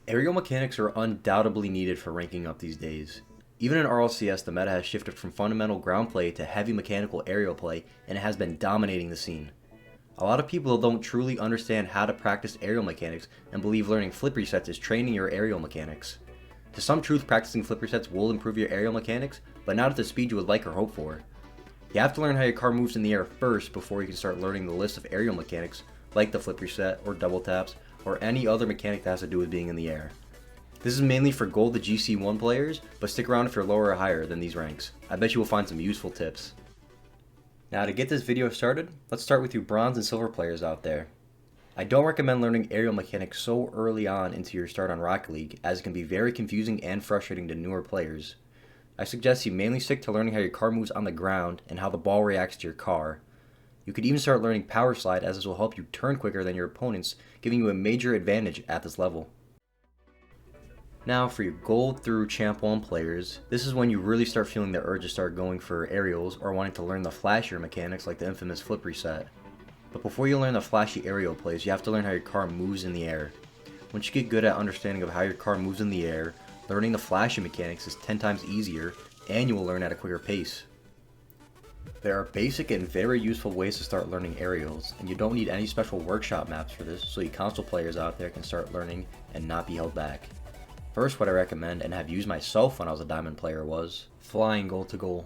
Aerial mechanics are undoubtedly needed for ranking up these days. Even in RLCS, the meta has shifted from fundamental ground play to heavy mechanical aerial play, and it has been dominating the scene. A lot of people don't truly understand how to practice aerial mechanics and believe learning flip resets is training your aerial mechanics. To some truth, practicing flip resets will improve your aerial mechanics, but not at the speed you would like or hope for. You have to learn how your car moves in the air first before you can start learning the list of aerial mechanics, like the flip reset or double taps, or any other mechanic that has to do with being in the air. This is mainly for gold to GC1 players, but stick around if you're lower or higher than these ranks. I bet you will find some useful tips. Now to get this video started, let's start with you bronze and silver players out there. I don't recommend learning aerial mechanics so early on into your start on Rocket League, as it can be very confusing and frustrating to newer players. I suggest you mainly stick to learning how your car moves on the ground and how the ball reacts to your car. You could even start learning power slide, as this will help you turn quicker than your opponents, giving you a major advantage at this level. Now for your gold through champ 1 players, this is when you really start feeling the urge to start going for aerials or wanting to learn the flashier mechanics like the infamous flip reset. But before you learn the flashy aerial plays, you have to learn how your car moves in the air. Once you get good at understanding of how your car moves in the air, learning the flashy mechanics is 10 times easier, and you will learn at a quicker pace. There are basic and very useful ways to start learning aerials, and you don't need any special workshop maps for this, so you console players out there can start learning and not be held back. First, what I recommend and have used myself when I was a diamond player was flying goal to goal.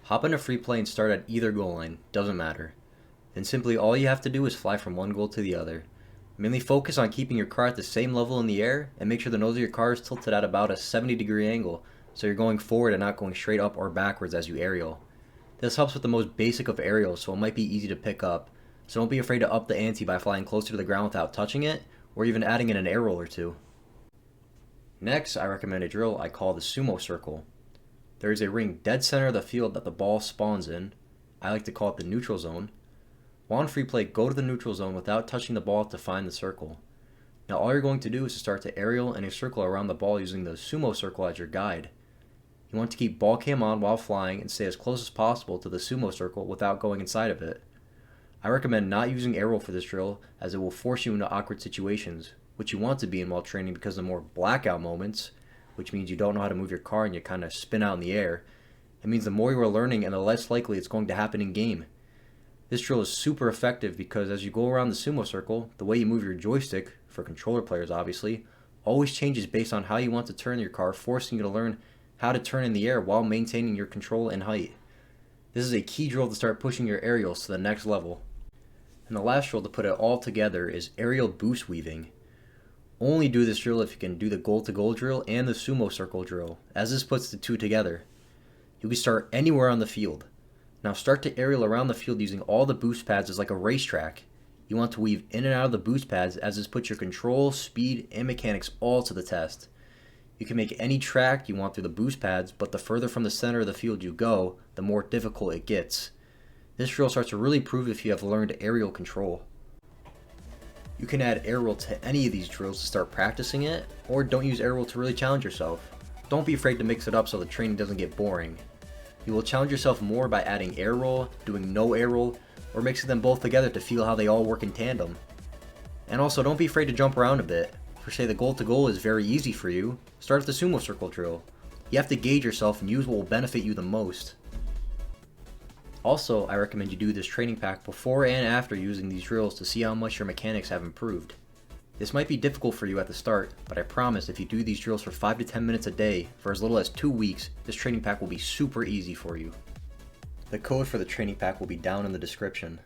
Hop into free play and start at either goal line, doesn't matter. Then simply all you have to do is fly from one goal to the other. Mainly focus on keeping your car at the same level in the air, and make sure the nose of your car is tilted at about a 70-degree angle, so you're going forward and not going straight up or backwards as you aerial. This helps with the most basic of aerials, so it might be easy to pick up, so don't be afraid to up the ante by flying closer to the ground without touching it, or even adding in an air roll or two. Next, I recommend a drill I call the sumo circle. There is a ring dead center of the field that the ball spawns in. I like to call it the neutral zone. While on free play, go to the neutral zone without touching the ball to find the circle. Now all you're going to do is to start to aerial and a circle around the ball using the sumo circle as your guide. You want to keep ball cam on while flying and stay as close as possible to the sumo circle without going inside of it. I recommend not using air roll for this drill, as it will force you into awkward situations, which you want to be in while training, because the more blackout moments, which means you don't know how to move your car and you kind of spin out in the air, it means the more you are learning and the less likely it's going to happen in game. This drill is super effective because as you go around the sumo circle, the way you move your joystick, for controller players obviously, always changes based on how you want to turn your car, forcing you to learn how to turn in the air while maintaining your control and height. This is a key drill to start pushing your aerials to the next level. And the last drill to put it all together is aerial boost weaving. Only do this drill if you can do the goal to goal drill and the sumo circle drill, as this puts the two together. You can start anywhere on the field. Now start to aerial around the field using all the boost pads as like a racetrack. You want to weave in and out of the boost pads, as this puts your control, speed, and mechanics all to the test. You can make any track you want through the boost pads, but the further from the center of the field you go, the more difficult it gets. This drill starts to really prove if you have learned aerial control. You can add air roll to any of these drills to start practicing it, or don't use air roll to really challenge yourself. Don't be afraid to mix it up so the training doesn't get boring. You will challenge yourself more by adding air roll, doing no air roll, or mixing them both together to feel how they all work in tandem. And also, don't be afraid to jump around a bit. For say the goal to goal is very easy for you, start with the sumo circle drill. You have to gauge yourself and use what will benefit you the most. Also, I recommend you do this training pack before and after using these drills to see how much your mechanics have improved. This might be difficult for you at the start, but I promise if you do these drills for 5 to 10 minutes a day for as little as 2 weeks, this training pack will be super easy for you. The code for the training pack will be down in the description.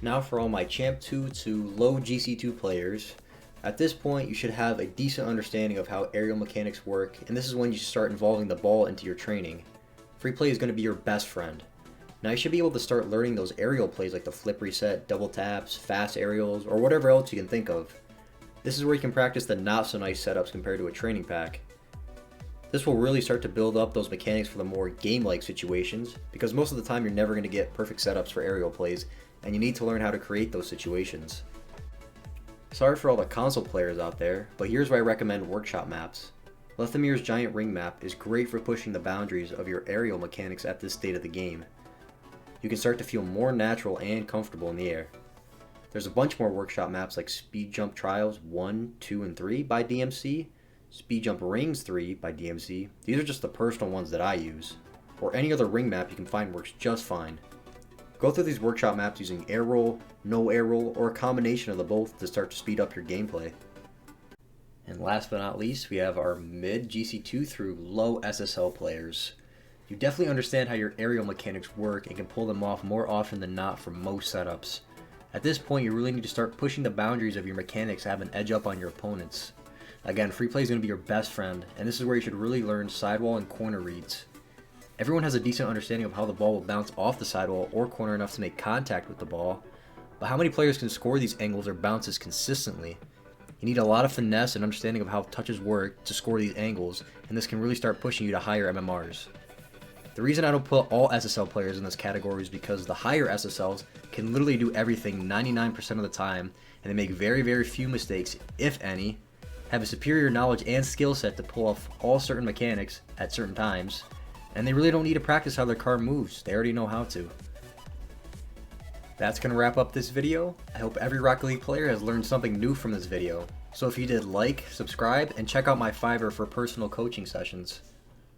Now for all my Champ 2 to low GC2 players, at this point you should have a decent understanding of how aerial mechanics work, and this is when you start involving the ball into your training. Free play is going to be your best friend. Now you should be able to start learning those aerial plays like the flip reset, double taps, fast aerials, or whatever else you can think of. This is where you can practice the not so nice setups compared to a training pack. This will really start to build up those mechanics for the more game-like situations, because most of the time you're never going to get perfect setups for aerial plays, and you need to learn how to create those situations. Sorry for all the console players out there, but here's why I recommend workshop maps. Lethamir's Giant Ring map is great for pushing the boundaries of your aerial mechanics at this state of the game. You can start to feel more natural and comfortable in the air. There's a bunch more workshop maps like Speed Jump Trials 1, 2, and 3 by DMC, Speed Jump Rings 3 by DMC. These are just the personal ones that I use. Or any other ring map you can find works just fine. Go through these workshop maps using air roll, no air roll, or a combination of the both to start to speed up your gameplay. And last but not least, we have our mid GC2 through low SSL players. You definitely understand how your aerial mechanics work and can pull them off more often than not for most setups. At this point, you really need to start pushing the boundaries of your mechanics to have an edge up on your opponents. Again, free play is going to be your best friend, and this is where you should really learn sidewall and corner reads. Everyone has a decent understanding of how the ball will bounce off the sidewall or corner enough to make contact with the ball, but how many players can score these angles or bounces consistently? You need a lot of finesse and understanding of how touches work to score these angles, and this can really start pushing you to higher MMRs. The reason I don't put all SSL players in this category is because the higher SSLs can literally do everything 99% of the time, and they make very, very few mistakes, if any, have a superior knowledge and skill set to pull off all certain mechanics at certain times, and they really don't need to practice how their card moves. They already know how to. That's going to wrap up this video. I hope every Rocket League player has learned something new from this video. So if you did, like, subscribe, and check out my Fiverr for personal coaching sessions.